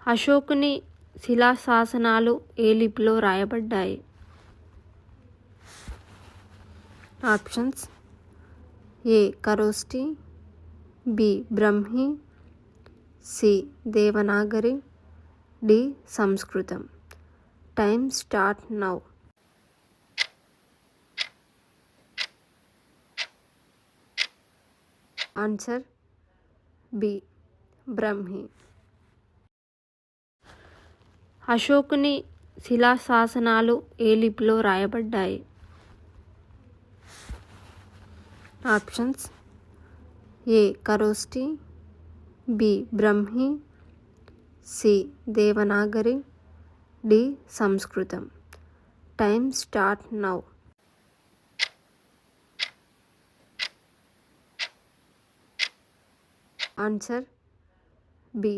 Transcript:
అశోకుని శిలాశాసనాలు ఏ లిపిలో రాయబడ్డాయి? Options: A Kharosthi, B Brahmi, C Devanagari, D సంస్కృతం. Time start now. Answer B Brahmi. అశోకుని శిలాశాసనాలు ఏ లిపిలో రాయబడ్డాయి? Options: A Kharosthi, B Brahmi, C Devanagari, D సంస్కృతం. Time start now. Answer B